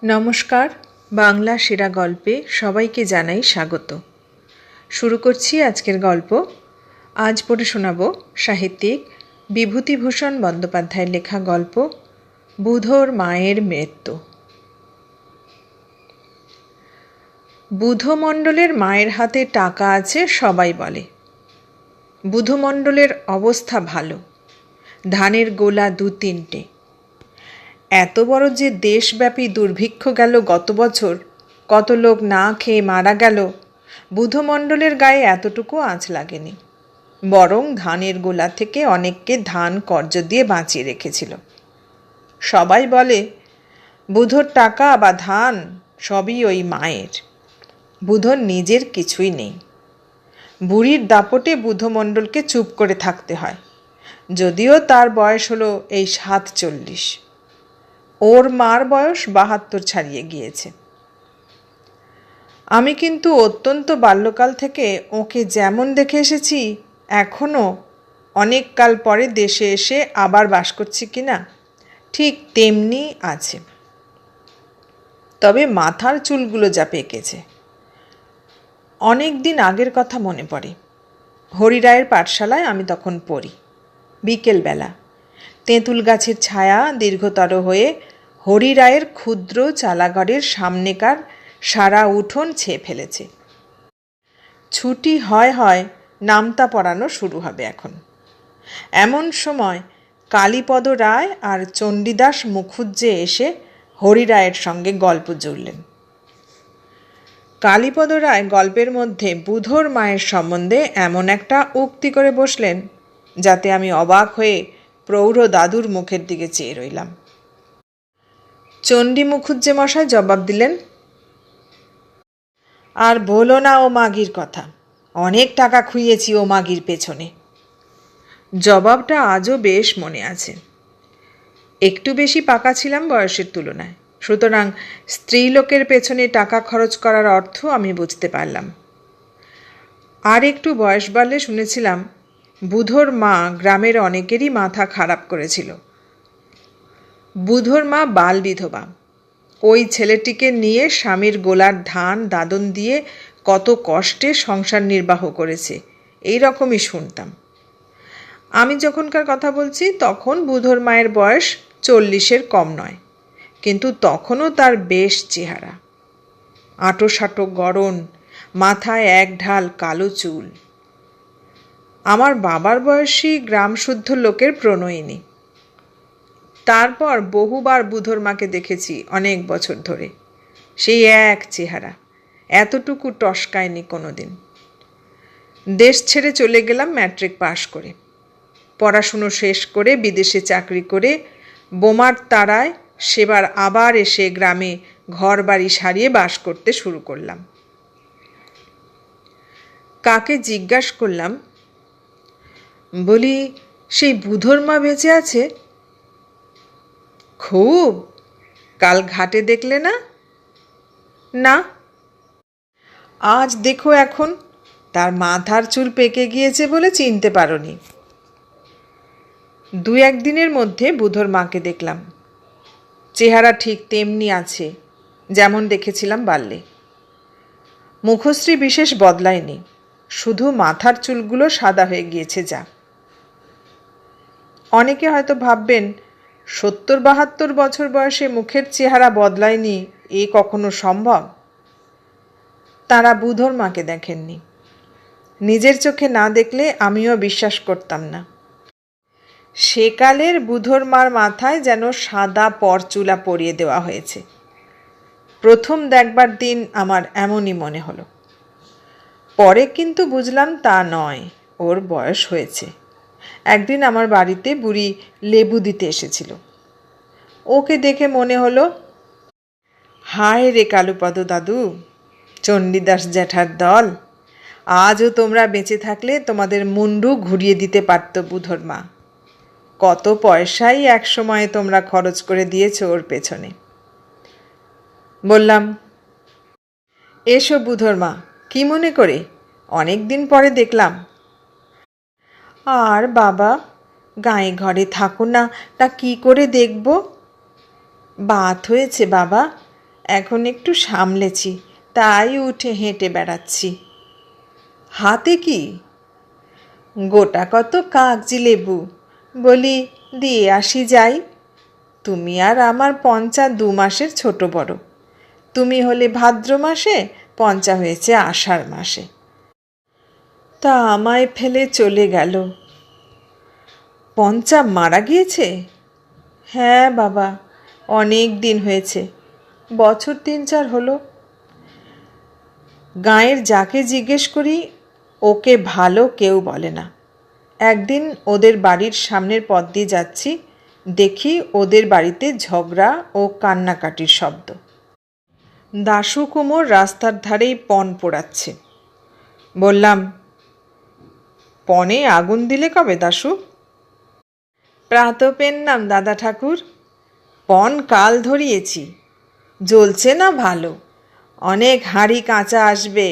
নমস্কার, বাংলা সেরা গল্পে সবাইকে জানাই স্বাগত। শুরু করছি আজকের গল্প। আজ পড়ে শোনাব সাহিত্যিক বিভূতিভূষণ বন্দ্যোপাধ্যায়ের লেখা গল্প বুধোর মায়ের মৃত্যু। বুধমণ্ডলের মায়ের হাতে টাকা আছে সবাই বলে। বুধমণ্ডলের অবস্থা ভালো, ধানের গোলা 2-3টে। এত বড় যে দেশব্যাপী দুর্ভিক্ষ গেল গত বছর, কত লোক না খেয়ে মারা গেল, বুধমণ্ডলের গায়ে এতটুকু আঁচ লাগেনি। বরং ধানের গোলা থেকে অনেককে ধান কর্জ দিয়ে বাঁচিয়ে রেখেছিল। সবাই বলে বুধোর টাকা বা ধান সবই ওই মায়ের, বুধোর নিজের কিছুই নেই। বুড়ির দাপটে বুধমণ্ডলকে চুপ করে থাকতে হয়, যদিও তার বয়স হলো এই 47। ওর মার বয়স 72 ছাড়িয়ে গিয়েছে। আমি কিন্তু অত্যন্ত বাল্যকাল থেকে ওকে যেমন দেখে এসেছি, এখনও অনেক কাল পরে দেশে এসে আবার বাস করছি কিনা ঠিক তেমনি আছে। তবে মাথার চুলগুলো যা পেকেছে। অনেক দিন আগের কথা মনে পড়ে। হরিরায়ের পাঠশালায় আমি তখন পড়ি। বিকেলবেলা তেঁতুল গাছের ছায়া দীর্ঘতর হয়ে হরিরায়ের ক্ষুদ্র চালাঘরের সামনেকার সারা উঠোন ছেয়ে ফেলেছে। ছুটি হয় নামতা পড়ানো শুরু হবে এখন। এমন সময় কালীপদ রায় আর চণ্ডীদাস মুখুজ্জে এসে হরিরায়ের সঙ্গে গল্প জুড়লেন। কালীপদ রায় গল্পের মধ্যে বুধোর মায়ের সম্বন্ধে এমন একটা উক্তি করে বসলেন, যাতে আমি অবাক হয়ে প্রৌঢ় দাদুর মুখের দিকে চেয়ে রইলাম। চণ্ডী মুখুজ্জে মশাই জবাব দিলেন, আর বলো না ও মাগির কথা, অনেক টাকা খুইয়েছি ও মাগির পেছনে। জবাবটা আজও বেশ মনে আছে। একটু বেশি পাকা ছিলাম বয়সের তুলনায়, সুতরাং স্ত্রীলোকের পেছনে টাকা খরচ করার অর্থ আমি বুঝতে পারলাম। আর একটু বয়স বাড়লে শুনেছিলাম বুধোর মা গ্রামের অনেকেরই মাথা খারাপ করেছিল। বুধোর মা বাল বিধবা। ওই ছেলেটিকে নিয়ে স্বামীর গোলার ধান দাদন দিয়ে কত কষ্টে সংসার নির্বাহ করেছে, এই রকমই শুনতাম। আমি যখনকার কথা বলছি তখন বুধোর মায়ের বয়স 40-এর কম নয়, কিন্তু তখনও তার বেশ চেহারা, আঁটো-সাঁটো গড়ন, মাথায় এক ঢাল কালো চুল। আমার বাবার বয়সী গ্রামশুদ্ধ লোকের প্রণয়িনী। তারপর বহুবার বুধোর মাকে দেখেছি অনেক বছর ধরে, সেই এক চেহারা, এতটুকু টসকায়নি কোনোদিন। দেশ ছেড়ে চলে গেলাম ম্যাট্রিক পাশ করে। পড়াশুনো শেষ করে বিদেশে চাকরি করে বোমার তাড়ায় সেবার আবার এসে গ্রামে ঘর বাড়ি সারিয়ে বাস করতে শুরু করলাম। কাকে জিজ্ঞাসা করলাম, বলি সেই বুধোর মা বেঁচে আছে? খুব, কাল ঘাটে দেখলে না? না। আজ দেখো এখন, তার মাথার চুল পেকে গিয়েছে বলে চিনতে পারোনি। 2-1 দিনের মধ্যে বুধোর মাকে দেখলাম। চেহারা ঠিক তেমনি আছে যেমন দেখেছিলাম বাল্যে। মুখশ্রী বিশেষ বদলায়নি, শুধু মাথার চুলগুলো সাদা হয়ে গিয়েছে যা। অনেকে হয়তো ভাববেন 70-72 বছর বয়সে মুখের চেহারা বদলায়নি, এ কখনো সম্ভব? তারা বুধোর মাকে দেখেননি। নিজের চোখে না দেখলে আমিও বিশ্বাস করতাম না। সেকালের বুধোর মার মাথায় যেন সাদা পরচুলা পরিয়ে দেওয়া হয়েছে। প্রথম দেখবার দিন আমার এমনই মনে হলো। পরে কিন্তু বুঝলাম তা নয়, ওর বয়স হয়েছে। একদিন আমার বাড়িতে বুড়ি লেবু দিতে এসেছিল। ওকে দেখে মনে হলো, হায় রে কালুপদ দাদু, চণ্ডীদাস জ্যাঠার দল, আজও তোমরা বেঁচে থাকলে তোমাদের মুন্ডু ঘুরিয়ে দিতে পারত বুধোর মা। কত পয়সাই এক সময়ে তোমরা খরচ করে দিয়েছ ওর পেছনে। বললাম, এসো বুধোর মা, কি মনে করে? অনেক দিন পরে দেখলাম। আর বাবা, গায়ে ঘরে থাকো না, তা কি করে দেখব? বাত হয়েছে বাবা, এখন একটু সামলেছি, তাই উঠে হেঁটে বেড়াচ্ছি। হাতে কি? গোটা কত কাগজি লেবু, বলি দিয়ে আসি যাই। তুমি আর আমার পঞ্চা 2 মাসের ছোট বড়। তুমি হলে ভাদ্র মাসে, পঞ্চা হয়েছে আষাঢ় মাসে। তা আমায় ফেলে চলে গেল। পঞ্চা মারা গিয়েছে? হ্যাঁ বাবা, অনেক দিন হয়েছে, বছর 3-4 হলো। গাঁয়ের যাকে জিজ্ঞেস করি ওকে ভালো কেউ বলে না। একদিন ওদের বাড়ির সামনের পথ দিয়ে যাচ্ছি, দেখি ওদের বাড়িতে ঝগড়া ও কান্নাকাটির শব্দ। দাশু কুমোর রাস্তার ধারেই পণ পোড়াচ্ছে। বললাম, পণে আগুন দিলে কবে দাশু? প্রাত পেন্নাম দাদা ঠাকুর, পণ কাল ধরিয়েছি, জ্বলছে না ভালো। অনেক হাঁড়ি কাঁচা আসবে,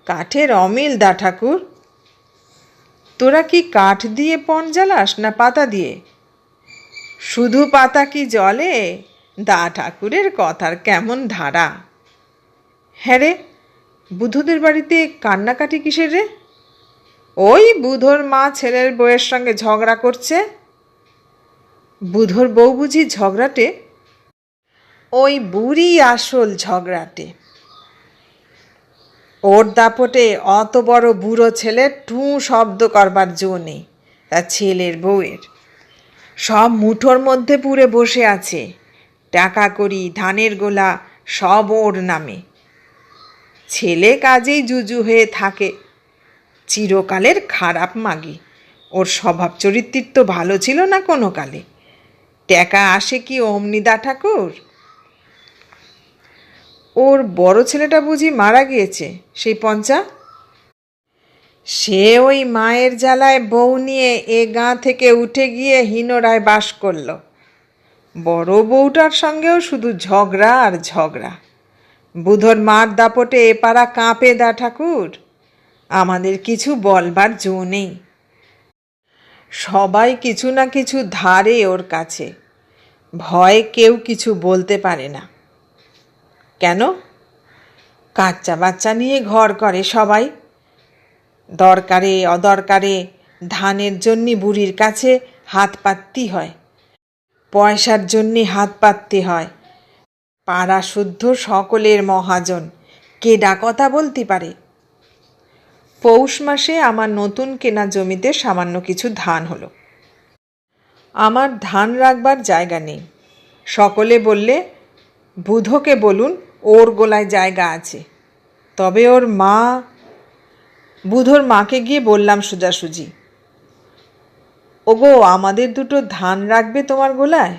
কাঠের অমিল দা ঠাকুর। তোরা কি কাঠ দিয়ে পণ জ্বালাস না পাতা দিয়ে? শুধু পাতা কি জ্বলে? দা ঠাকুরের কথার কেমন ধারা। হ্যাঁ রে, বুধদের বাড়িতে কান্নাকাটি কিসের রে? ওই বুধর মা ছেলের বউয়ের সঙ্গে ঝগড়া করছে। বুধর বউ বুঝি ঝগড়াটে? ওই বুড়ি আসল ঝগড়াটে। ওর দাপটে অত বড় বুড়ো ছেলের টুঁ শব্দ করবার জো নেই। তার ছেলের বউয়ের সব মুঠোর মধ্যে পুরে বসে আছে, টাকা করি ধানের গোলা সব ওর নামে। ছেলে কাজেই জুজু হয়ে থাকে, চিরকালের খারাপ মাগি। ওর স্বভাব চরিত্র তো ভালো ছিল না কোনো কালে। টাকা আসে কি অমনি দা ঠাকুর? ওর বড় ছেলেটা বুঝি মারা গিয়েছে, সেই পঞ্চা? সে ওই মায়ের জ্বালায় বউ নিয়ে এ গাঁ থেকে উঠে গিয়ে হীনরায় বাস করল। বড় বউটার সঙ্গেও শুধু ঝগড়া আর ঝগড়া। বুধর মার দাপটে এ পাড়া কাঁপে দা ঠাকুর। আমাদের কিছু বলবার জো নেই। সবাই কিছু না কিছু ধারে ওর কাছে, ভয়ে কেউ কিছু বলতে পারে না। কেন? বাচ্চা বাচ্চা নিয়ে ঘর করে সবাই। দরকারে অদরকারে ধানের জন্য বুড়ির কাছে হাত পাততে হয়, পয়সার জন্যে হাত পাততে হয়। পাড়া শুদ্ধ সকলের মহাজন, কেডা কথা বলতে পারে? পৌষ মাসে আমার নতুন কেনা জমিতে সামান্য কিছু ধান হলো। আমার ধান রাখবার জায়গা নেই। সকলে বললে, বুধকে বলুন ওর গোলায় জায়গা আছে। তবে ওর মা, বুধর মাকে গিয়ে বললাম সোজাসুজি, ওগো আমাদের দুটো ধান রাখবে তোমার গোলায়?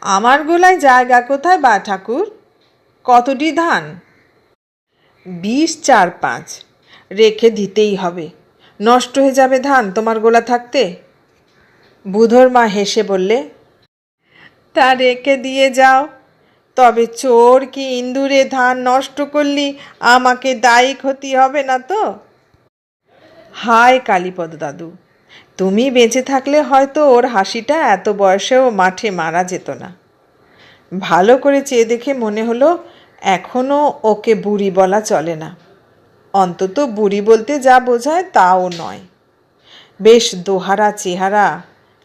আমার গোলায় জায়গা কোথায় বা ঠাকুর? কতটি ধান? 20-4-5 রেখে দিতেই হবে, নষ্ট হয়ে যাবে ধান তোমার গোলা থাকতে। বুধর মা হেসে বললে, তা রেখে দিয়ে যাও, তবে চোর কি ইন্দুরে ধান নষ্ট করলি আমাকে দায়ী ক্ষতি হবে না তো? হায় কালীপদ দাদু, তুমি বেঁচে থাকলে হয়তো ওর হাসিটা এত বয়সেও মাঠে মারা যেত না। ভালো করে চেয়ে দেখে মনে হলো এখনও ওকে বুড়ি বলা চলে না। অন্তত বুড়ি বলতে যা বোঝায় তাও নয়। বেশ দোহারা চেহারা,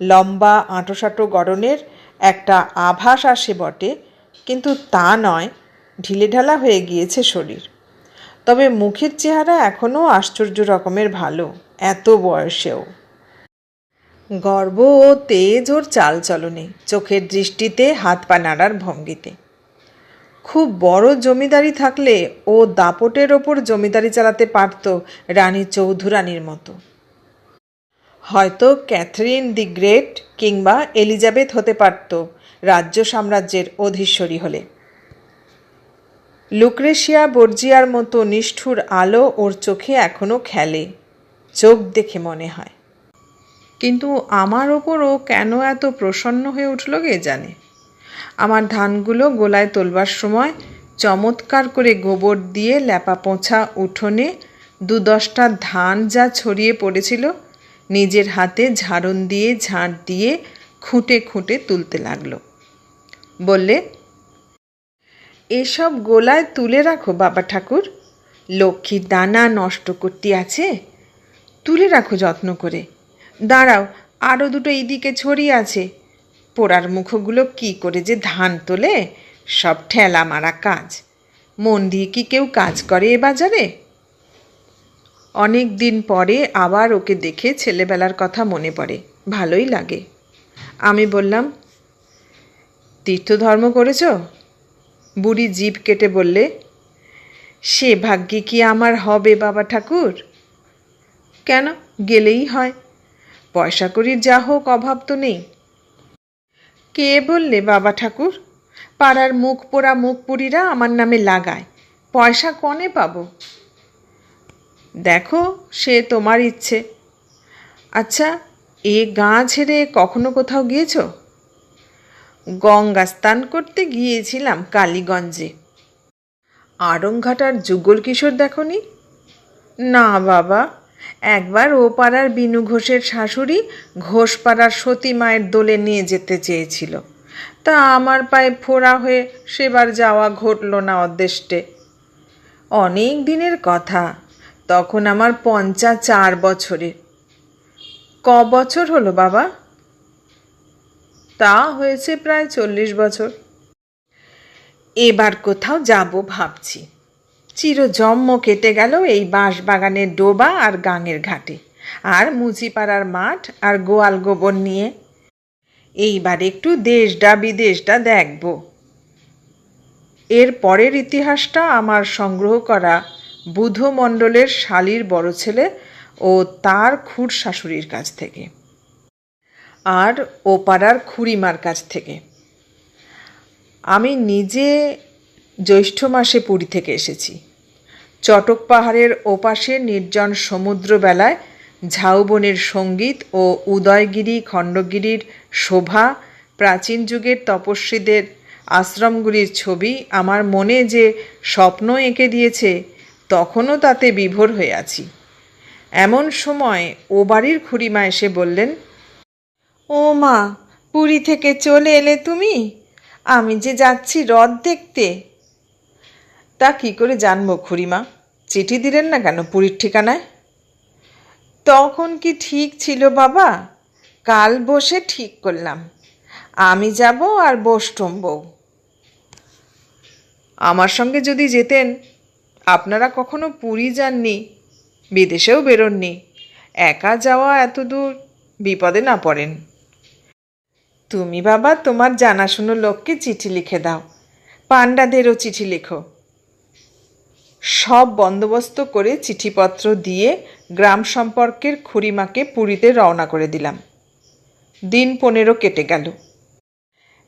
লম্বা আঁটোসাঁটো গড়নের একটা আভাস আসে বটে, কিন্তু তা নয়, ঢিলেঢালা হয়ে গিয়েছে শরীর। তবে মুখের চেহারা এখনও আশ্চর্য রকমের ভালো, এত বয়সেও। গর্ব ও তেজ ওর চালচলনে, চোখের দৃষ্টিতে, হাত পা নাড়ার ভঙ্গিতে। খুব বড় জমিদারি থাকলে ও দাপটের ওপর জমিদারি চালাতে পারত রানী চৌধুরানীর মতো। হয়তো ক্যাথরিন দি গ্রেট কিংবা এলিজাবেথ হতে পারত রাজ্য সাম্রাজ্যের অধীশ্বরী হলে। লুক্রেশিয়া বর্জিয়ার মতো নিষ্ঠুর আলো ওর চোখে এখনও খেলে, চোখ দেখে মনে হয়। কিন্তু আমার ওপর ও কেন এত প্রসন্ন হয়ে উঠল কে জানে। আমার ধানগুলো গোলায় তোলবার সময় চমৎকার করে গোবর দিয়ে ল্যাপা পোঁছা উঠোনে 2-10টা ধান যা ছড়িয়ে পড়েছিল নিজের হাতে ঝাড়ন দিয়ে ঝাঁট দিয়ে খুঁটে খুঁটে তুলতে লাগলো। বললে, এসব গোলায় তুলে রাখো বাবা ঠাকুর, লক্ষ্মীর দানা নষ্ট করতে আছে, তুলে রাখো যত্ন করে। দাঁড়াও, আরও দুটো এইদিকে ছড়িয়ে আছে, পোড়ার মুখোগুলো কি করে যে ধান তোলে, সব ঠেলা মারা কাজ। মন দিয়ে কি কেউ কাজ করে এ বাজারে? অনেক দিন পরে আবার ওকে দেখে ছেলেবেলার কথা মনে পড়ে, ভালোই লাগে। আমি বললাম, তীর্থধর্ম করেছ? বুড়ি জিভ কেটে বললে, সে ভাগ্যে কি আমার হবে বাবা ঠাকুর? কেন, গেলেই হয়, পয়সা কড়ির যা হোক অভাব তো নেই। কে বললে বাবা ঠাকুর? পাড়ার মুখ পোড়া মুখ পুরীরা আমার নামে লাগায়, পয়সা কনে পাবো? দেখো, সে তোমার ইচ্ছে। আচ্ছা, এ গাঁ ছেড়ে কখনো কোথাও গিয়েছ? গঙ্গা স্নান করতে গিয়েছিলাম কালীগঞ্জে। আড়ংঘাটার যুগল কিশোর দেখনি? না বাবা, একবার ও পাড়ার বিনু ঘোষের শাশুড়ি ঘোষপাড়ার সতী মায়ের দোলে নিয়ে যেতে চেয়েছিল, তা আমার পায়ে ফোড়া হয়ে সেবার যাওয়া ঘটল না অদ্দেষ্টে। অনেক দিনের কথা, তখন আমার ৪৫ বছরের। ক বছর হলো বাবা? তা হয়েছে প্রায় ৪০ বছর। এবার কোথাও যাব ভাবছি। চিরজন্ম কেটে গেল এই বাঁশবাগানের ডোবা আর গাঙের ঘাটে, আর মুচিপাড়ার মাঠ আর গোয়াল গোবর নিয়ে। এইবার একটু দেশটা বিদেশটা দেখব। এর পরের ইতিহাসটা আমার সংগ্রহ করা বুধো মণ্ডলের শালীর বড় ছেলে ও তার খুড় শাশুড়ির কাছ থেকে, আর ও পাড়ার খুড়িমার কাছ থেকে। আমি নিজে জ্যৈষ্ঠ মাসে পুরী থেকে এসেছি। চটক পাহাড়ের ওপাশে নির্জন সমুদ্রবেলায় ঝাউবনের সঙ্গীত ও উদয়গিরি খণ্ডগিরির শোভা, প্রাচীন যুগের তপস্বীদের আশ্রমগুলির ছবি আমার মনে যে স্বপ্ন এঁকে দিয়েছে, তখনও তাতে বিভোর হয়ে আছি। এমন সময় ও বাড়ির খুড়িমা এসে বললেন, ও মা, পুরী থেকে চলে এলে তুমি? আমি যে যাচ্ছি হ্রদ দেখতে। তা কি করে জানবো খুড়িমা? চিঠি দিলেন না কেন পুরীর ঠিকানায়? তখন কি ঠিক ছিল বাবা? কাল বসে ঠিক করলাম, আমি যাব আর বোষ্টম বউ। আমার সঙ্গে যদি যেতেন। আপনারা কখনো পুরী যাননি, বিদেশেও বেরোননি, একা যাওয়া এত দূর, বিপদে না পড়েন। তুমি বাবা তোমার জানাশুনো লোককে চিঠি লিখে দাও, পাণ্ডাদেরও চিঠি লেখো। সব বন্দোবস্ত করে চিঠিপত্র দিয়ে গ্রাম সম্পর্কের খুড়িমাকে পুরীতে রওনা করে দিলাম। দিন 15 কেটে গেল।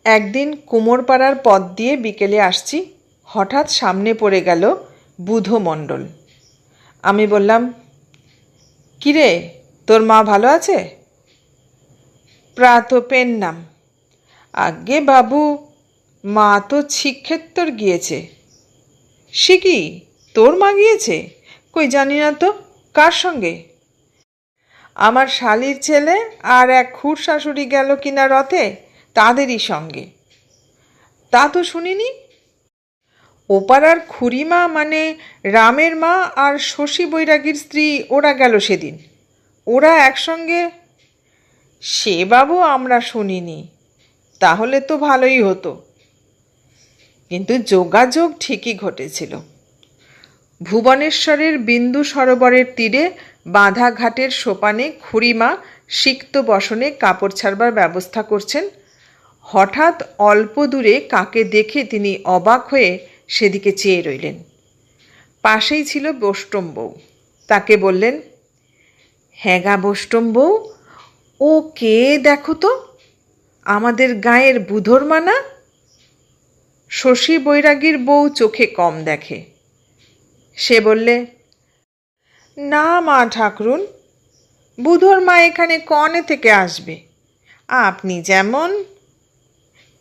একদিন কুমোরপাড়ার পথ দিয়ে বিকেলে আসছি, হঠাৎ সামনে পড়ে গেল বুধো মণ্ডল। আমি বললাম, কিরে, তোর মা ভালো আছে? প্রাতপের নাম। আজ্ঞে বাবু, মা তো ছিক্ষেত্তর গিয়েছে। সে কি, তোর মা গিয়েছে? কই জানি না তো, কার সঙ্গে? আমার শালির ছেলে আর এক খুড় শাশুড়ি গেল কিনা রথে, তাদেরই সঙ্গে। তা তো শুনিনি। ওপাড়ার খুড়িমা মানে রামের মা আর শশী বৈরাগীর স্ত্রী, ওরা গেল সেদিন। ওরা একসঙ্গে? সে বাবু আমরা শুনিনি। তাহলে তো ভালোই হতো। কিন্তু যোগাযোগ ঠিকই ঘটেছিল। ভুবনেশ্বরের বিন্দু সরোবরের তীরে বাঁধা ঘাটের সোপানে খুড়িমা সিক্ত বসনে কাপড় ছাড়বার ব্যবস্থা করছেন। হঠাৎ অল্প দূরে কাকে দেখে তিনি অবাক হয়ে সেদিকে চেয়ে রইলেন। পাশেই ছিল বোষ্টম বউ। তাকে বললেন, হ্যাঁ গা বোষ্টম বউ, ও কে দেখো তো, আমাদের গাঁয়ের বুধোর মা না? শশী বৈরাগীর বউ চোখে কম দেখে। সে বললে, না মা ঠাকরুন, বুধোর মা এখানে কনে থেকে আসবে? আপনি যেমন।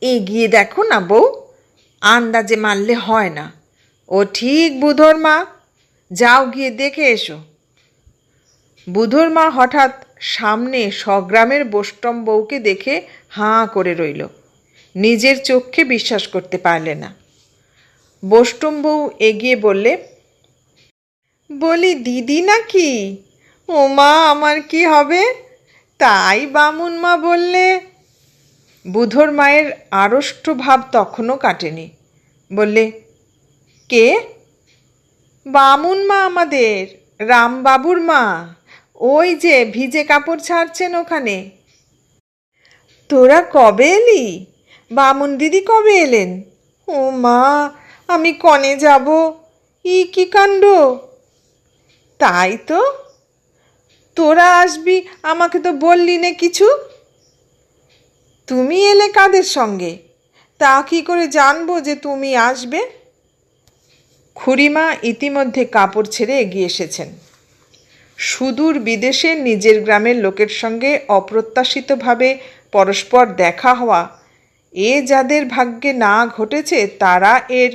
এগিয়ে দেখো না বউ, আন্দাজে মারলে হয় না। ও ঠিক বুধোর মা, যাও গিয়ে দেখে এসো। বুধোর মা হঠাৎ সামনে সগ্রামের বোষ্টম বউকে দেখে হাঁ করে রইল, নিজের চোখে বিশ্বাস করতে পারলে না। বষ্টম বউ এগিয়ে বললে, বলি দিদি নাকি? ও মা, আমার কি হবে? তাই বামুন মা বললে। বুধোর মায়ের আড়ষ্ট ভাব তখনও কাটেনি। বললে, কে? বামুন মা আমাদের, রামবাবুর মা, ওই যে ভিজে কাপড় ছাড়ছেন ওখানে। তোরা কবে এলি? বামুন দিদি কবে এলেন? ও মা, আমি কনে যাব? কি কাণ্ড! তাই তো, তোরা আসবি আমাকে তো বললি নে কিছু। তুমি এলে কাদের সঙ্গে? তা কি করে জানবো যে তুমি আসবে? খুড়িমা ইতিমধ্যে কাপড় ছেড়ে এগিয়ে এসেছেন। সুদূর বিদেশে নিজের গ্রামের লোকের সঙ্গে অপ্রত্যাশিতভাবে পরস্পর দেখা হওয়া এ যাদের ভাগ্যে না ঘটেছে তারা এর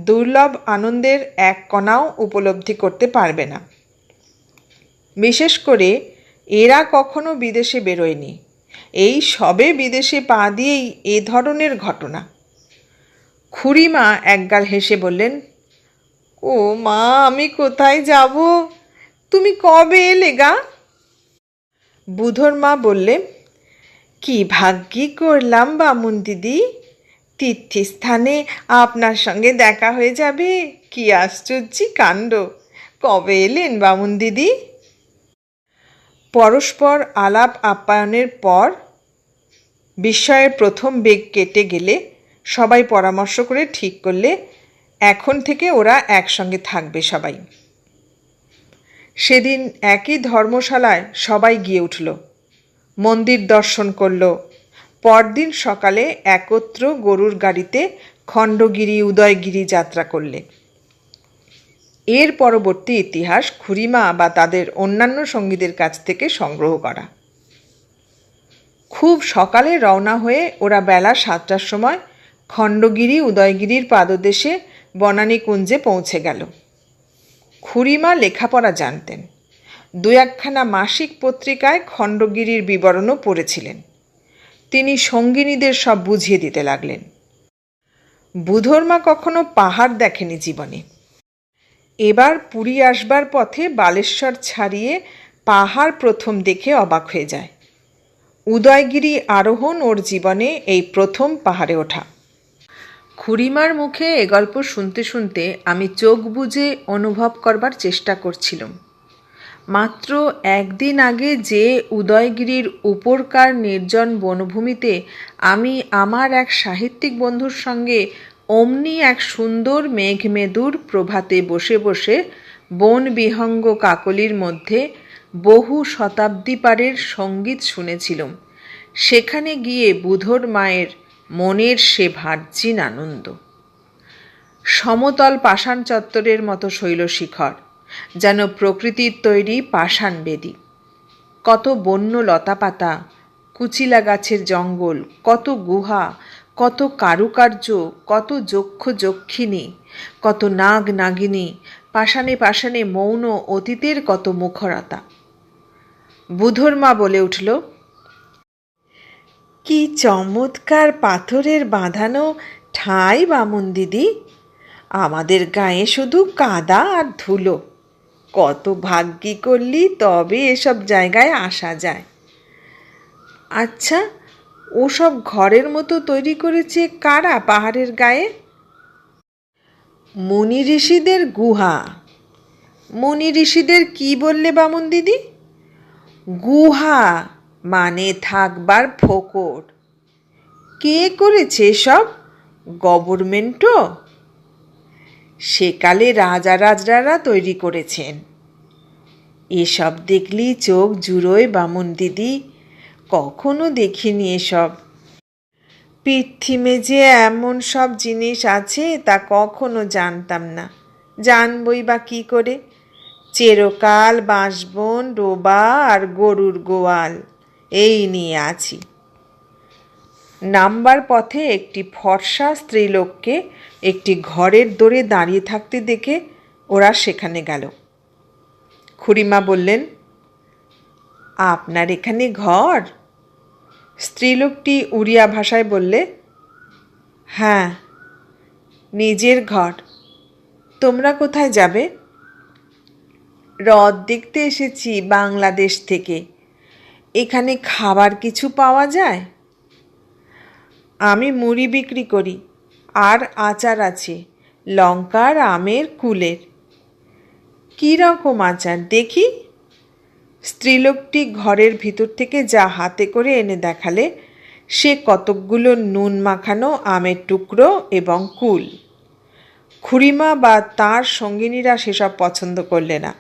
দুর্লভ আনন্দের এক কণাও উপলব্ধি করতে পারবে না। বিশেষ করে এরা কখনো বিদেশে বেরোয়নি, এই সবে বিদেশে পা দিয়েই এ ধরনের ঘটনা। খুড়িমা একগাল হেসে বললেন, ও মা, আমি কোথায় যাব? তুমি কবে এলে গা? বুধোর মা বললে, কি ভাগ্যি করলাম বামুন দিদি, তীর্থস্থানে আপনার সঙ্গে দেখা হয়ে যাবে। কি আশ্চর্য কাণ্ড! কবে এলেন বামুন দিদি? পরস্পর আলাপ আপ্যায়নের পর বিস্ময়ের প্রথম বেগ কেটে গেলে সবাই পরামর্শ করে ঠিক করলে এখন থেকে ওরা একসঙ্গে থাকবে সবাই। সেদিন একই ধর্মশালায় সবাই গিয়ে উঠল, মন্দির দর্শন করল। পরদিন সকালে একত্র গরুর গাড়িতে খণ্ডগিরি উদয়গিরি যাত্রা করলে। এর পরবর্তী ইতিহাস খুড়িমা বা তাদের অন্যান্য সঙ্গীদের কাছ থেকে সংগ্রহ করা। খুব সকালে রওনা হয়ে ওরা বেলা 7টার সময় খণ্ডগিরি উদয়গিরির পাদদেশে বনানী কুঞ্জে পৌঁছে গেল। খুড়িমা লেখাপড়া জানতেন, দু একখানা মাসিক পত্রিকায় খণ্ডগিরির বিবরণও পড়েছিলেন। তিনি সঙ্গিনীদের সব বুঝিয়ে দিতে লাগলেন। বুধোর মা কখনো পাহাড় দেখেনি জীবনে। এবার পুরী আসবার পথে বালেশ্বর ছাড়িয়ে পাহাড় প্রথম দেখে অবাক হয়ে যায়। উদয়গিরি আরোহণ ওর জীবনে এই প্রথম পাহাড়ে ওঠা। খুড়িমার মুখে এ গল্প শুনতে শুনতে আমি চোখ বুজে অনুভব করবার চেষ্টা করছিলাম। মাত্র একদিন আগে যে উদয়গিরির উপরকার নির্জন বনভূমিতে আমি আমার এক সাহিত্যিক বন্ধুর সঙ্গে অমনি এক সুন্দর মেঘমেদুর প্রভাতে বসে বসে বনবিহঙ্গ কাকলির মধ্যে বহু শতাব্দী পারের সঙ্গীত শুনেছিলাম, সেখানে গিয়ে বুধোর মায়ের মনের সে ভার্জিন আনন্দ। সমতল পাষাণ চত্বরের মতো শৈলশিখর, যেন প্রকৃতির তৈরি পাষাণ বেদী। কত বন্য লতাপাতা, কুচিলা গাছের জঙ্গল, কত গুহা, কত কারুকার্য, কত যক্ষ যক্ষিণী, কত নাগ নাগিনী, পাষাণে পাষাণে মৌন অতীতের কত মুখরতা। বুধোর মা বলে উঠল, কি চমৎকার পাথরের বাঁধানো ঠাঁই বামুন দিদি! আমাদের গায়ে শুধু কাদা আর ধুলো। কত ভাগ্যি করলি তবে এসব জায়গায় আসা যায়। আচ্ছা, ওসব ঘরের মতো তৈরি করেছে কারা পাহাড়ের গায়ে? মুনি ঋষিদের গুহা। মুনি ঋষিদের কি বললে বামুন দিদি? গুহা মানে থাকবার ফোকর। কে করেছে সব? গভর্নমেন্টও? সেকালে রাজা রাজরারা তৈরি করেছেন। এসব দেখলি চোখ জুড়োয় বামুন দিদি, কখনো দেখিনি এসব। পৃথিবীতে যে এমন সব জিনিস আছে তা কখনো জানতাম না। জানবই বা কী করে? চিরকাল বাঁশবন, ডোবা আর গরুর গোয়াল, এই নিয়ে আছি। নামবার পথে একটি ফর্সা স্ত্রীলোককে একটি ঘরের দোরে দাঁড়িয়ে থাকতে দেখে ওরা সেখানে গেল। খুড়িমা বললেন, আপনার এখানে ঘর? স্ত্রীলোকটি উড়িয়া ভাষায় বললে, হ্যাঁ, নিজের ঘর, তোমরা কোথায় যাবে? হ্রদ দেখতে এসেছি বাংলাদেশ থেকে। এখানে খাবার কিছু পাওয়া যায়? আমি মুড়ি বিক্রি করি, আর আচার আছে, লঙ্কার আমের কুলের। কী রকম আচার দেখি? স্ত্রীলোকটি ঘরের ভিতর থেকে যা হাতে করে এনে দেখালে সে কতকগুলো নুন মাখানো আমের টুকরো এবং কুল। খুড়িমা বা তাঁর সঙ্গিনীরা সেসব পছন্দ করলে না।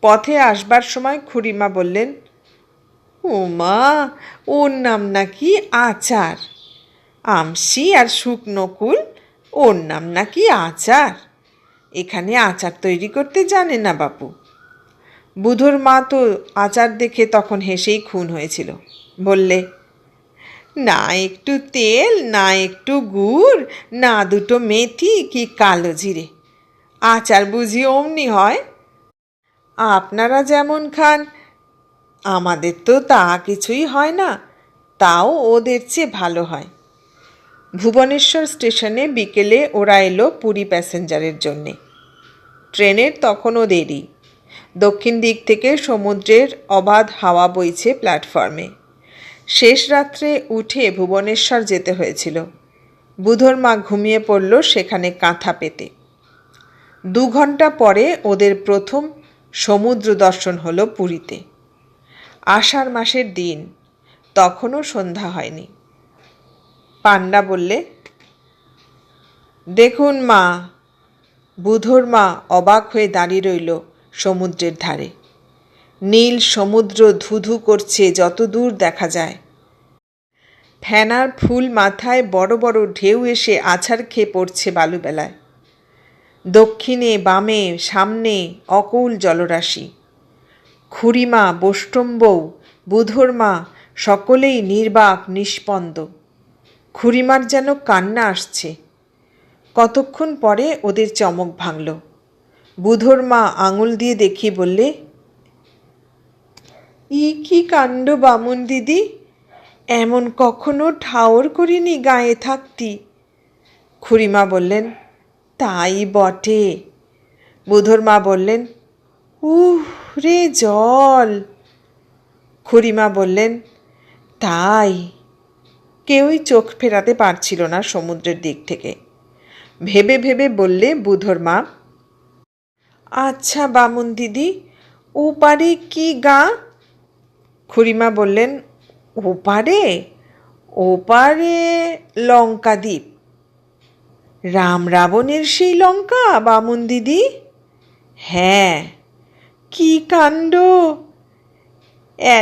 পথে আসবার সময় খুড়িমা বললেন, ওমা, ওর নাম নাকি আচার। আমসি আর শুকনো কুল, ওর নাম নাকি আচার। এখানে আচার তৈরি করতে জানে না বাপু। বুধোর মা তো আচার দেখে তখন হেসেই খুন হয়েছিল। বললে, না একটু তেল, না একটু গুড়, না দুটো মেথি কি কালো জিরে, আচার বুঝি অমনি হয়? আপনারা যেমন খান, আমাদের তো তা কিছুই হয় না, তাও ওদের চেয়ে ভালো হয়। ভুবনেশ্বর স্টেশনে বিকেলে ওরা এলো পুরী প্যাসেঞ্জারের জন্যে। ট্রেনের তখনও দেরি। দক্ষিণ দিক থেকে সমুদ্রের অবাধ হাওয়া বইছে প্ল্যাটফর্মে। শেষ রাত্রে উঠে ভুবনেশ্বর যেতে হয়েছিল। বুধোর মা ঘুমিয়ে পড়ল সেখানে কাঁথা পেতে। 2 ঘন্টা পরে ওদের প্রথম সমুদ্র দর্শন হলো পুরীতে। আষাঢ় মাসের দিন, তখনও সন্ধ্যা হয়নি। পান্ডা বললে, দেখুন মা। বুধোর মা অবাক হয়ে দাঁড়িয়ে রইল সমুদ্রের ধারে। নীল সমুদ্র ধুধু করছে যত দূর দেখা যায়। ফেনার ফুল মাথায় বড় বড় ঢেউ এসে আছাড় খেয়ে পড়ছে বালুবেলায়। দক্ষিণে বামে সামনে অকুল জলরাশি। খুড়িমা, বৈষ্ণবউ, বুধোর মা সকলেই নির্বাক নিস্পন্দ। খুড়িমার যেন কান্না আসছে। কতক্ষণ পরে ওদের চমক ভাঙল। বুধোর মা আঙুল দিয়ে দেখিয়ে বললে, ই কি কাণ্ড বামুন দিদি, এমন কখনো ঠাওর করিনি গায়ে থাকতি। খুড়িমা বললেন, তাই বটে। বুধোর মা বললেন, উহ রে জল। খুড়িমা বললেন, তাই। কেউই চোখ ফেরাতে পারছিল না সমুদ্রের দিক থেকে। ভেবে ভেবে বললে বুধোর মা, আচ্ছা বামুন দিদি, ওপারে কি গা? খুড়িমা বললেন, ওপারে? ওপারে লঙ্কা দ্বীপ। রাম রাবণের সেই লঙ্কা বামুন দিদি? হ্যাঁ। কি কাণ্ড!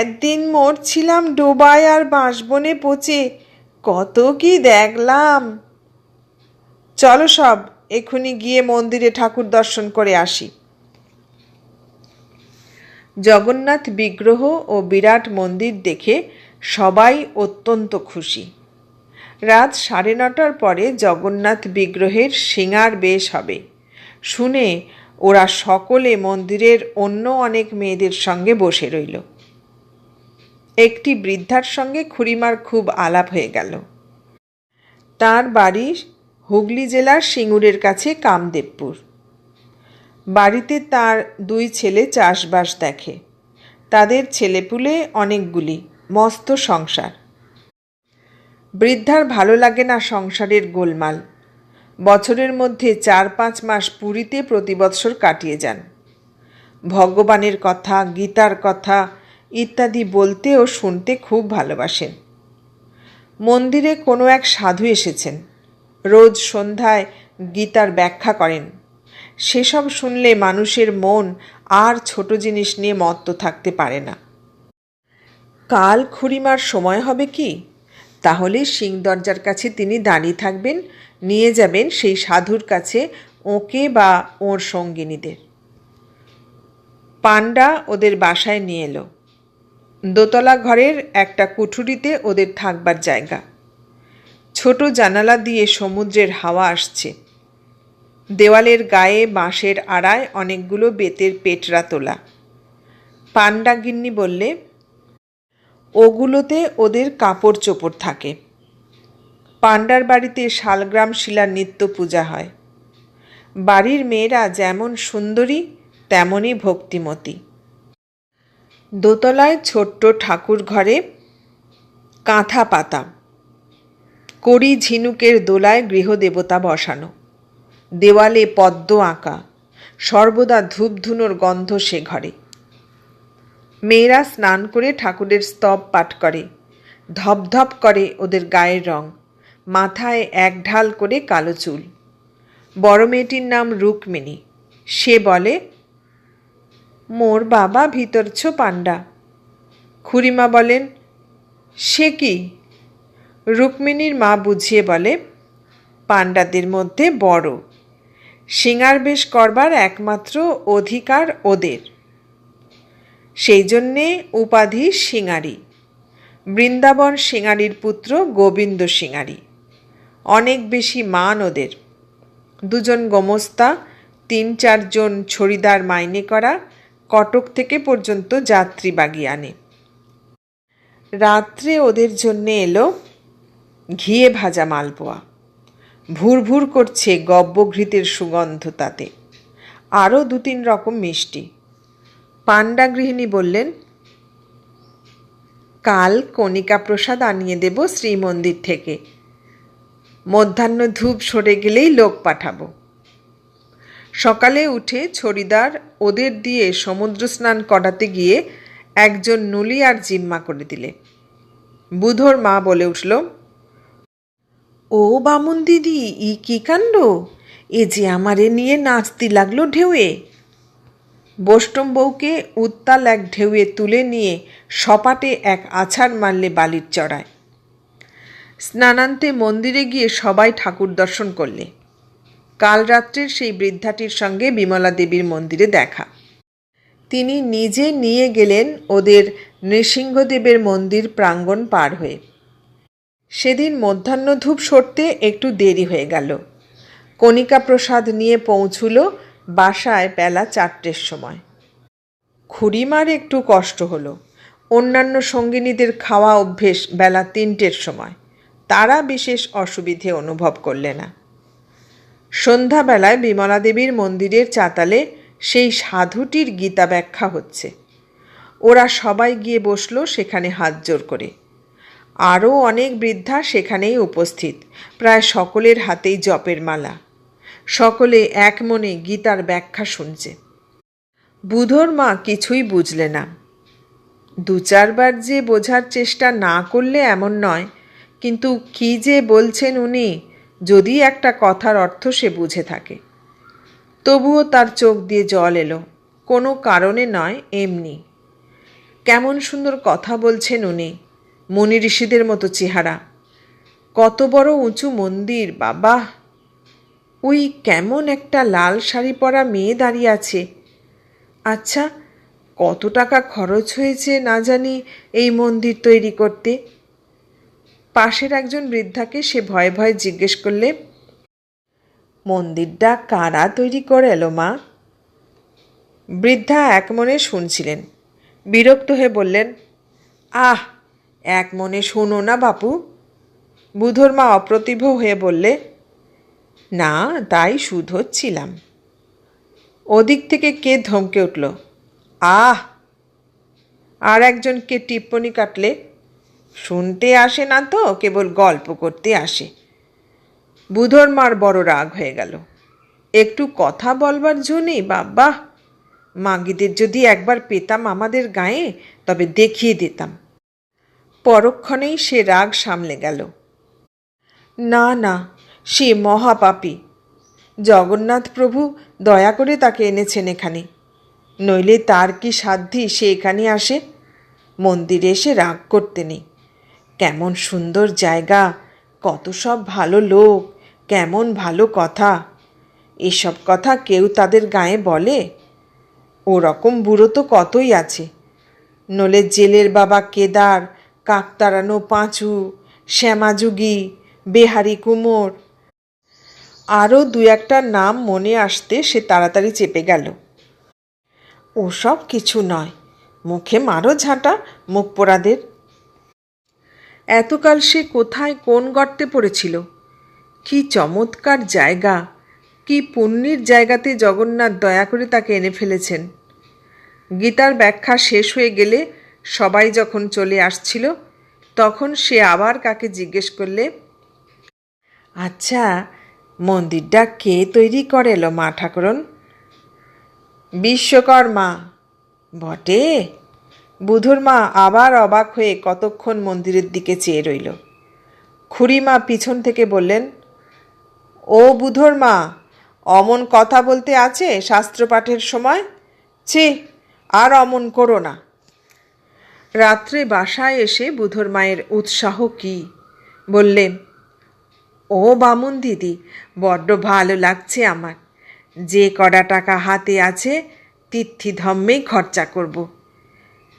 একদিন মরছিলাম ডোবায় আর বাঁশবনে পচে, কত কি দেখলাম। চলো সব এক্ষুনি গিয়ে মন্দিরে ঠাকুর দর্শন করে আসি। জগন্নাথ বিগ্রহ ও বিরাট মন্দির দেখে সবাই অত্যন্ত খুশি। রাত 9:30টার পরে জগন্নাথ বিগ্রহের সিঙার বেশ হবে শুনে ওরা সকলে মন্দিরের অন্য অনেক মেয়েদের সঙ্গে বসে রইল। একটি বৃদ্ধার সঙ্গে খুড়িমার খুব আলাপ হয়ে গেল। তার বাড়ি হুগলি জেলার সিঙ্গুরের কাছে কামদেবপুর। বাড়িতে তার 2 ছেলে চাষবাস দেখে। তাদের ছেলেপুলে অনেকগুলি, মস্ত সংসার। বৃদ্ধার ভালো লাগে না সংসারের গোলমাল। বছরের মধ্যে 4-5 মাস পুরীতে প্রতি বৎসর কাটিয়ে যান। ভগবানের কথা, গীতার কথা ইত্যাদি বলতে ও শুনতে খুব ভালোবাসেন। মন্দিরে কোনো এক সাধু এসেছেন, রোজ সন্ধ্যায় গীতার ব্যাখ্যা করেন। সেসব শুনলে মানুষের মন আর ছোট জিনিস নিয়ে মত্ত থাকতে পারে না। কাল খুড়িমার সময় হবে কি, তাহলে সিংদরজার কাছে তিনি দাঁড়িয়ে থাকবেন, নিয়ে যাবেন সেই সাধুর কাছে ওকে বা ওর সঙ্গিনীদের। পান্ডা ওদের বাসায় নিয়ে এলো। দোতলা ঘরের একটা কুঠুরিতে ওদের থাকবার জায়গা। ছোট জানালা দিয়ে সমুদ্রের হাওয়া আসছে। দেওয়ালের গায়ে বাঁশের আড়ায় অনেকগুলো বেতের পেটরা তোলা। পান্ডা গিন্নি বললে, ওগুলোতে ওদের কাপড় চোপড় থাকে। পান্ডার বাড়িতে শালগ্রাম শিলার নিত্য পূজা হয়। বাড়ির মেয়েরা যেমন সুন্দরী তেমনই ভক্তিমতী। দোতলায় ছোট্ট ঠাকুর ঘরে কাঁথা পাতা, কড়ি ঝিনুকের দোলায় গৃহদেবতা বসানো, দেওয়ালে পদ্ম আঁকা, সর্বদা ধূপধুনোর গন্ধ সে ঘরে। মেয়েরা স্নান করে ঠাকুরের স্তব পাঠ করে, ধপধপ করে ওদের গায়ের রং, মাথায় এক ঢাল করে কালো চুল। বড় মেয়েটির নাম রুক্মিণী। সে বলে, মোর বাবা ভিতরছ পাণ্ডা। খুড়িমা বলেন, সে কি? রুক্মিণীর মা বুঝিয়ে বলে, পাণ্ডাদের মধ্যে বড়, সিঙার বেশ করবার একমাত্র অধিকার ওদের, সেই জন্যে উপাধি সিঙারি। বৃন্দাবন সিঙারির পুত্র গোবিন্দ সিঙারি। অনেক বেশি মান ওদের। 2 জন গোমস্তা, 3-4 জন ছড়িদার মাইনে করা, কটক থেকে পর্যন্ত যাত্রী বাগি আনে। রাত্রে ওদের জন্যে এলো ঘিয়ে ভাজা মালপোয়া। ভুর ভুর করছে গব্বঘৃতের সুগন্ধ তাতে। আরও 2-3 রকম মিষ্টি। পাণ্ডা গৃহিণী বললেন, কাল কণিকা প্রসাদ আনিয়ে দেব শ্রীমন্দির থেকে। মধ্যাহ্ন ধূপ সরে গেলেই লোক পাঠাবো। সকালে উঠে ছড়িদার ওদের দিয়ে সমুদ্র স্নান করাতে গিয়ে একজন নুলি আর জিম্মা করে দিলে। বুধোর মা বলে উঠল, ও বামুন দিদি, ই কি কাণ্ড! এ যে আমারে নিয়ে নাচতে লাগলো ঢেউয়ে। বৈষ্ণব বউকে উত্তাল এক ঢেউয়ে তুলে নিয়ে সপাটে এক আছাড় মারলে বালির চড়ায়। স্নানান্তে মন্দিরে গিয়ে সবাই ঠাকুর দর্শন করলে। কাল রাত্রের সেই বৃদ্ধাটির সঙ্গে বিমলা দেবীর মন্দিরে দেখা। তিনি নিজে নিয়ে গেলেন ওদের নৃসিংহদেবের মন্দির প্রাঙ্গণ পার হয়ে। সেদিন মধ্যাহ্ন ধূপ সরতে একটু দেরি হয়ে গেল। কণিকা প্রসাদ নিয়ে পৌঁছল বাসায় বেলা 4টের সময়। খুড়িমার একটু কষ্ট হলো। অন্যান্য সঙ্গিনীদের খাওয়া অভ্যেস বেলা 3টের সময়। তারা বিশেষ অসুবিধে অনুভব করলে না। সন্ধ্যাবেলায় বিমলা দেবীর মন্দিরের চাতালে সেই সাধুটির গীতা ব্যাখ্যা হচ্ছে। ওরা সবাই গিয়ে বসলো সেখানে হাত জোর করে। আরও অনেক বৃদ্ধা সেখানেই উপস্থিত, প্রায় সকলের হাতেই জপের মালা। সকলে এক মনে গীতার ব্যাখ্যা শুনছে। বুধোর মা কিছুই বুঝলে না। 2-4 বার যে বোঝার চেষ্টা না করলে এমন নয়, কিন্তু কি যে বলছেন উনি, যদি একটা কথার অর্থ সে বুঝে থাকে। তবুও তার চোখ দিয়ে জল এলো, কোনো কারণে নয়, এমনি। কেমন সুন্দর কথা বলছেন উনি, মুনি ঋষিদের মতো চেহারা। কত বড় উঁচু মন্দির বাবা! ওই কেমন একটা লাল শাড়ি পরা মেয়ে দাঁড়িয়ে আছে। আচ্ছা, কত টাকা খরচ হয়েছে না জানি এই মন্দির তৈরি করতে? পাশের একজন বৃদ্ধাকে সে ভয়ে ভয়ে জিজ্ঞেস করলে, মন্দিরটা কারা তৈরি করে এলো মা? বৃদ্ধা এক মনে শুনছিলেন। বিরক্ত হয়ে বললেন, আহ, এক মনে শোনো না বাপু। বুধোর মা অপ্রতিভ হয়ে বললে, না, তাই শুধোচ্ছিলাম। ওদিক থেকে কে ধমকে উঠল, আহ! আর একজনকে টিপ্পনি কাটলে, শুনতে আসে না তো, কেবল গল্প করতে আসে। বুধোর মার বড় রাগ হয়ে গেল। একটু কথা বলবার জো নেই বাবা! মাগিদের যদি একবার পেতাম আমাদের গায়ে, তবে দেখিয়ে দিতাম। পরক্ষণেই সে রাগ সামলে গেল। না না, সে মহাপাপী। জগন্নাথ প্রভু দয়া করে তাকে এনেছেন এখানে, নইলে তার কি সাধ্যি সে এখানে আসে? মন্দিরে এসে রাগ করতে নেই। কেমন সুন্দর জায়গা, কত সব ভালো লোক, কেমন ভালো কথা। এসব কথা কেউ তাদের গায়ে বলে? ওরকম বুড়ো তো কতই আছে, নলে জেলের বাবা কেদার, কাকতারানো পাঁচু, শ্যামাযুগী, বেহারি কুমোর। আরও 2-1টার নাম মনে আসতে সে তাড়াতাড়ি চেপে গেল। ওসব কিছু নয়, মুখে মারো ঝাঁটা মুখ পোড়াদের। এতকাল সে কোথায় কোন গর্তে পড়েছিল! কি চমৎকার জায়গা! কি পুণ্যের জায়গাতে জগন্নাথ দয়া করে তাকে এনে ফেলেছেন। গীতার ব্যাখ্যা শেষ হয়ে গেলে সবাই যখন চলে আসছিল তখন সে আবার কাকে জিজ্ঞেস করলে, আচ্ছা, মন্দিরটা কে তৈরি করেলো মা ঠাকুরন? বিশ্বকর্মা। বটে? বুধুর মা আবার অবাক হয়ে কতক্ষণ মন্দিরের দিকে চেয়ে রইল। খুড়িমা পিছন থেকে বললেন, ও বুধর মা, অমন কথা বলতে আছে শাস্ত্রপাঠের সময়? ছি, আর অমন করো না। রাত্রে বাসায় এসে বুধর মায়ের উৎসাহ কি! বললেন, ও বামুন দিদি, বড্ড ভালো লাগছে আমার। যে কটা টাকা হাতে আছে তীর্থিধম্মেই খরচা করব।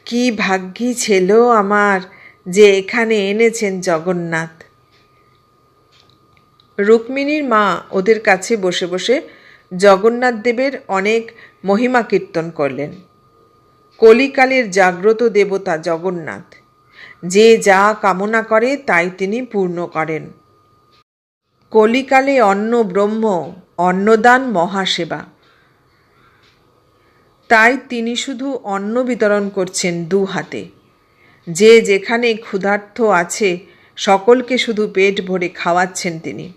কি ভাগ্যি ছিল আমার যে এখানে এনেছেন জগন্নাথ। রুক্মিণীর মা ওদের কাছে বসে বসে জগন্নাথ দেবের অনেক মহিমা কীর্তন করলেন। কলিকালের জাগ্রত দেবতা জগন্নাথ, যে যা কামনা করে তাই তিনি পূর্ণ করেন। কলিকালে অন্ন ব্রহ্ম, অন্নদান মহাসেবা। তাই তিনি শুধু অন্ন বিতরণ করছেন দু হাতে। যে যেখানে ক্ষুধার্ত আছে সকলকে শুধু পেট ভরে খাওয়াচ্ছেন তিনি।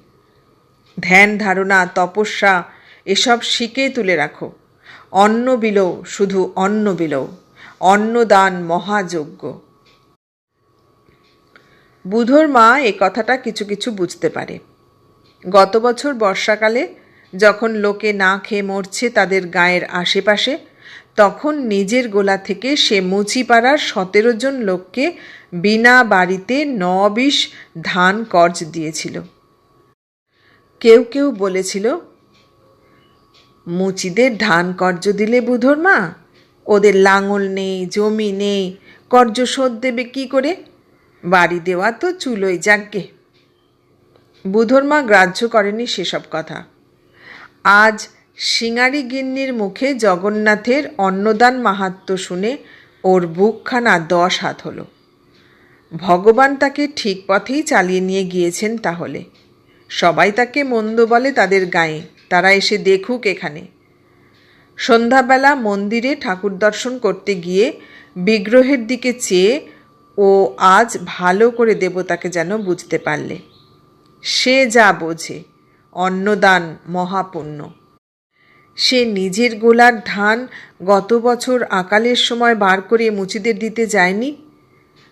ধ্যান ধারণা তপস্যা এসব শিখে তুলে রাখো। অন্ন বিলও, শুধু অন্ন বিলও। অন্নদান মহাযজ্ঞ। বুধর মা এ কথাটা কিছু কিছু বুঝতে পারে। গত বছর বর্ষাকালে যখন লোকে না খেয়ে মরছে তাদের গায়ের আশেপাশে, তখন নিজের গোলা থেকে সে মুচিপাড়ার 17 জন লোককে বিনা বাড়িতে 9-20 ধান কর্জ দিয়েছিল। কেউ কেউ বলেছিল, মুচিদের ধান কর্জ দিলে বুধর মা, ওদের লাঙল নেই, জমি নেই, কর্জ শোধ দেবে কি করে? বাড়ি দেওয়া তো চুলোই যাগ্গে। বুধর মা গ্রাহ্য করেনি সেসব কথা। আজ সিঙারি গিন্নির মুখে জগন্নাথের অন্নদান মাহাত্ম্য শুনে ওর বুকখানা 10 হাত হলো। ভগবান তাকে ঠিক পথেই চালিয়ে নিয়ে গিয়েছেন তাহলে। সবাই তাকে মন্দ বলে তাদের গায়ে, তারা এসে দেখুক এখানে। সন্ধ্যাবেলা মন্দিরে ঠাকুর দর্শন করতে গিয়ে বিগ্রহের দিকে চেয়ে ও আজ ভালো করে দেবতাকে যেন বুঝতে পারলে। সে যা বোঝে, অন্নদান মহাপুণ্য। সে নিজের গোলার ধান গত বছর আকালের সময় বার করে মুচিদের দিতে যায়নি?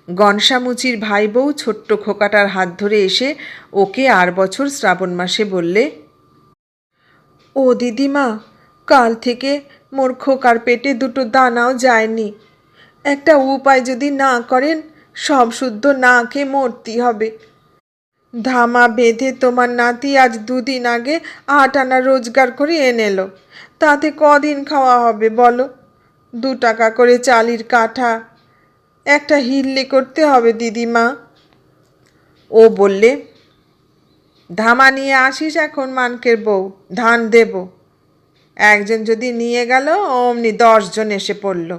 গনসামুচির ভাই বউ ছোট্ট খোকাটার হাত ধরে এসে ওকে আর বছর শ্রাবণ মাসে বললে, ও দিদিমা, কাল থেকে মোর খোকার পেটে 2টো দানাও যায়নি। একটা উপায় যদি না করেন, সব শুদ্ধ না খেয়ে মরতে হবে। ধামা বেঁধে তোমার নাতি আজ 2 দিন আগে 8 আনা রোজগার করে এনেলো। তাতে কদিন খাওয়া হবে বলো? 2 টাকা করে চালির কাঠা, একটা হিল্লি করতে হবে দিদিমা। ও বললে, ধামা নিয়ে আসিস এখন মানকের বউ, ধান দেব। একজন যদি নিয়ে গেল অমনি 10 জন এসে পড়ল।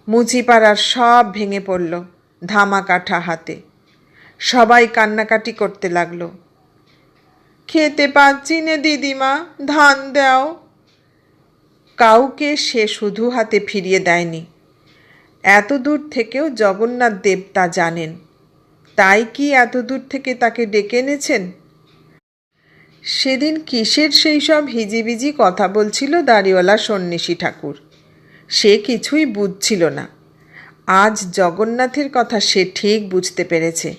মুচিপাড়ার সব ভেঙে পড়ল ধামা কাঠা হাতে। সবাই কান্নাকাটি করতে লাগলো, খেতে পাচ্ছি নে দিদিমা, ধান দাও। কাউকে সে শুধু হাতে ফিরিয়ে দেয়নি। এত দূর থেকেও জগন্নাথ দেব তা জানেন, তাই কি এত দূর থেকে তাকে ডেকে এনেছেন? সেদিন কিসের সেই সব হিজিবিজি কথা বলছিল দাড়িওয়ালা সন্ন্যাসী ঠাকুর, সে কিছুই বুঝছিল না। আজ জগন্নাথের কথা সে ঠিক বুঝতে পেরেছে।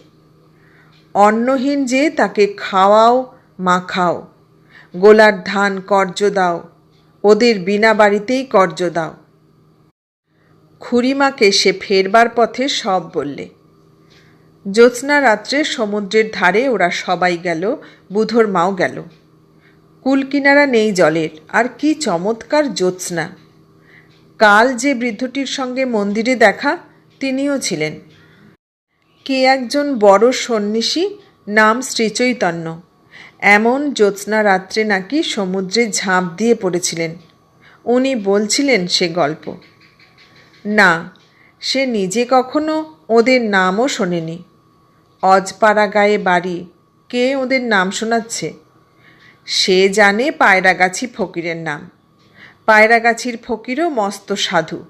অন্নহীন যে তাকে খাওয়াও, মাখাও, গোলার ধান কর্জ দাও, ওদের বিনা বাড়িতেই কর্জ দাও। খুড়িমাকে সে ফেরবার পথে সব বললে। জ্যোৎস্না রাত্রে সমুদ্রের ধারে ওরা সবাই গেল, বুধর মাও গেল। কুলকিনারা নেই জলের, আর কি চমৎকার জ্যোৎস্না! কাল যে বৃদ্ধটির সঙ্গে মন্দিরে দেখা, তিনিও ছিলেন। কে একজন বড় সন্ন্যাসী, নাম শ্রীচৈতন্য, এমন জ্যোৎস্না রাত্রে নাকি সমুদ্রে ঝাঁপ দিয়ে পড়েছিলেন। উনি বলছিলেন সে গল্প। না, সে নিজে কখনো ওদের নামও শোনেনি। অজপাড়া গায়ে বাড়ি, কে ওদের নাম শোনাচ্ছে? সে জানে পায়রাগাছি ফকিরের নাম। পায়রাগাছির ফকিরও মস্ত সাধু।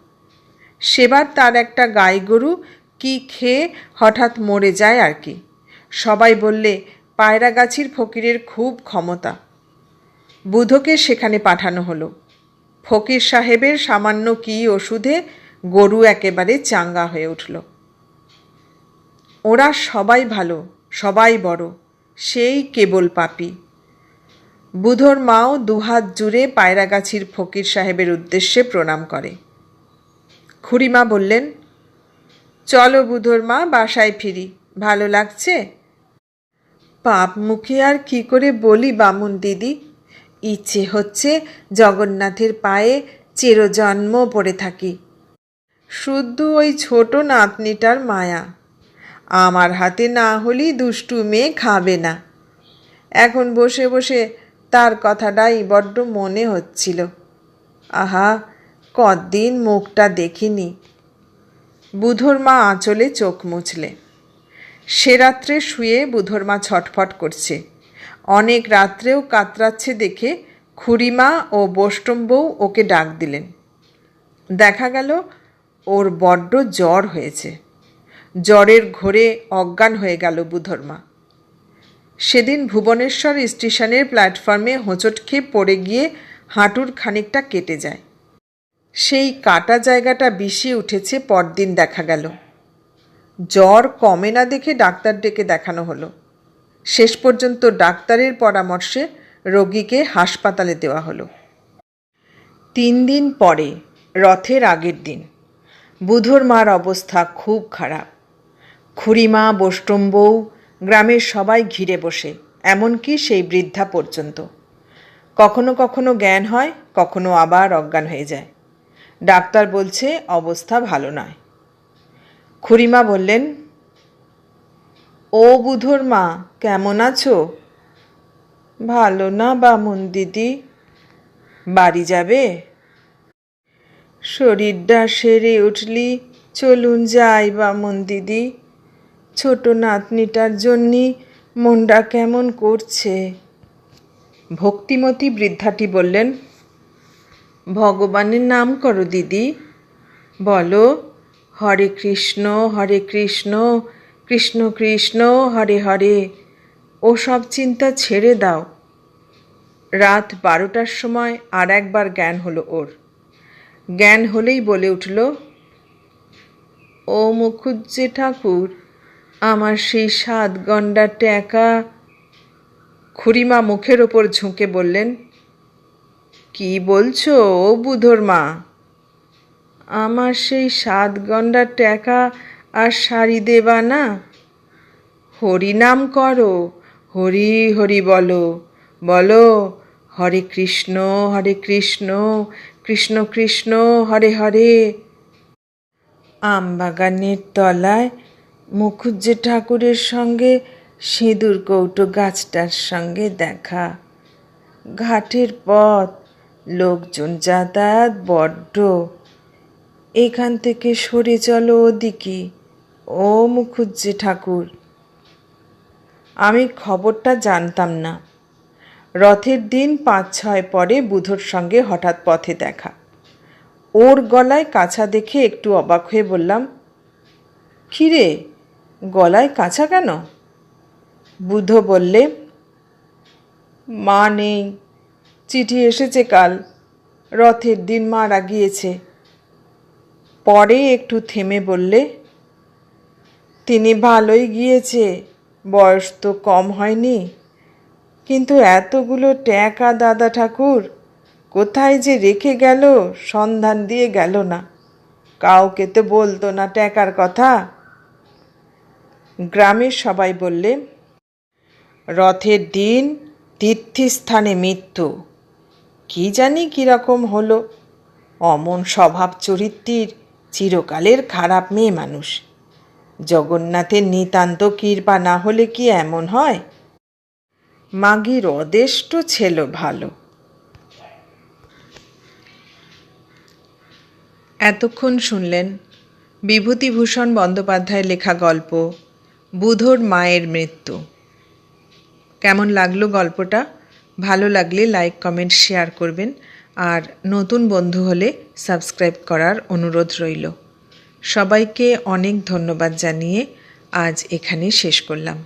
সেবার তার একটা গাই গরু কি খেয়ে হঠাৎ মরে যায় আর কি। সবাই বললে পায়রাগাছির ফকিরের খুব ক্ষমতা। বুধোকে সেখানে পাঠানো হলো। ফকির সাহেবের সামান্য কি ওষুধে গরু একেবারে চাঙ্গা হয়ে উঠল। ওরা সবাই ভালো, সবাই বড়, সেই কেবল পাপী। বুধোর মাও দুহাত জুড়ে পায়রাগাছির ফকির সাহেবের উদ্দেশ্যে প্রণাম করে। খুড়িমা বললেন, চলো বুধোর মা, বাসায় ফিরি, ভালো লাগছে? পাপ মুখে আর কি করে বলি বামুন দিদি, ইচ্ছে হচ্ছে জগন্নাথের পায়ে চিরজন্ম পড়ে থাকি। শুধু ওই ছোট নাতনিটার মায়া, আমার হাতে না হলেই দুষ্টু মেয়ে খাবে না। এখন বসে বসে তার কথাটাই বড্ড মনে হচ্ছিল। আহা, কদিন মুখটা দেখিনি। বুধোর মা আঁচলে চোখ মুছলে। সে রাত্রে শুয়ে বুধোর মা ছটফট করছে। অনেক রাত্রেও কাতরাচ্ছে দেখে খুড়িমা ও বোষ্টম বউ ওকে ডাক দিলেন। দেখা গেল ওর বড্ড জ্বর হয়েছে। জ্বরের ঘোরে অজ্ঞান হয়ে গেল বুধোর মা। সেদিন ভুবনেশ্বর স্টেশনের প্ল্যাটফর্মে হোঁচট খেয়ে পড়ে গিয়ে হাঁটুর খানিকটা কেটে যায়। সেই কাটা জায়গাটা বিষিয়ে উঠেছে পরদিন দেখা গেল। জ্বর কমে না দেখে ডাক্তার ডেকে দেখানো হলো। শেষ পর্যন্ত ডাক্তারের পরামর্শে রোগীকে হাসপাতালে দেওয়া হলো। 3 দিন পরে, রথের আগের দিন, বুধোর মার অবস্থা খুব খারাপ। খুড়িমা, বোষ্টম বউ, গ্রামের সবাই ঘিরে বসে, এমনকি সেই বৃদ্ধা পর্যন্ত। কখনো কখনো জ্ঞান হয়, কখনো আবার অজ্ঞান হয়ে যায়। ডাক্তার বলছে অবস্থা ভালো নয়। খুড়িমা বললেন, ও বুধোর মা, কেমন আছো? ভালো না বামুন দিদি। বাড়ি যাবে? শরীরটা সেরে উঠলি চলুন যাই বামুন দিদি। ছোট নাতনিটার জন্যে মনটা কেমন করছে। ভক্তিমতী বৃদ্ধাটি বললেন, ভগবানের নাম করো দিদি, বলো হরে কৃষ্ণ কৃষ্ণ কৃষ্ণ হরে হরে। ওসব চিন্তা ছেড়ে দাও। রাত 12টার সময় আর একবার জ্ঞান হলো ওর। জ্ঞান হলেই বলে উঠল, ও মুখুজ্জে ঠাকুর, আমার সেই 7 গন্ডা টাকা। খুড়িমা মুখের ওপর ঝুঁকে বললেন, কি বলছো ও বুধোর মা? আমার সেই 7 গন্ডা টাকা আর শাড়ি দেবা না? হরিনাম করো, হরি হরি বলো, বলো হরে কৃষ্ণ কৃষ্ণ কৃষ্ণ হরে হরে। আমবাগানের তলায় মুখুজ্জে ঠাকুরের সঙ্গে সিঁদুর কৌটো গাছটার সঙ্গে দেখা। ঘাটের পথ, লোকজন যাতায়াত বড্ড। এখান থেকে সরে চলো ওদিকে, ও মুখুজ্জে ঠাকুর। আমি খবরটা জানতাম না। রথের দিন 5-6 পরে বুধোর সঙ্গে হঠাৎ পথে দেখা। ওর গলায় কাছা দেখে একটু অবাক হয়ে বললাম, কী রে, গলায় কাছা কেন? বুধো বললে, মা নেই, চিঠি এসেছে কাল, রথের দিন মারা গিয়েছে। পরে একটু থেমে বললে, তিনি ভালোই গিয়েছে, বয়স তো কম হয়নি, কিন্তু এতগুলো টাকা দাদা ঠাকুর কোথায় যে রেখে গেল সন্ধান দিয়ে গেল না। কাউকে তো বলতো না টাকার কথা। গ্রামের সবাই বললে, রথের দিন তীর্থস্থানে মৃত্যু, কি জানি কীরকম হলো। অমন স্বভাব চরিত্রের, চিরকালের খারাপ মেয়ে মানুষ। জগন্নাথের নিতান্ত কৃপা না হলে কি এমন হয়? মাগির অদেষ্ট ছিল ভালো। এতক্ষণ শুনলেন বিভূতিভূষণ বন্দ্যোপাধ্যায়ের লেখা গল্প বুধোর মায়ের মৃত্যু। কেমন লাগলো গল্পটা? ভালো লাগলে লাইক কমেন্ট শেয়ার করবেন আর নতুন বন্ধু হলে সাবস্ক্রাইব করার অনুরোধ রইল। সবাইকে অনেক ধন্যবাদ জানিয়ে আজ এখানেই শেষ করলাম।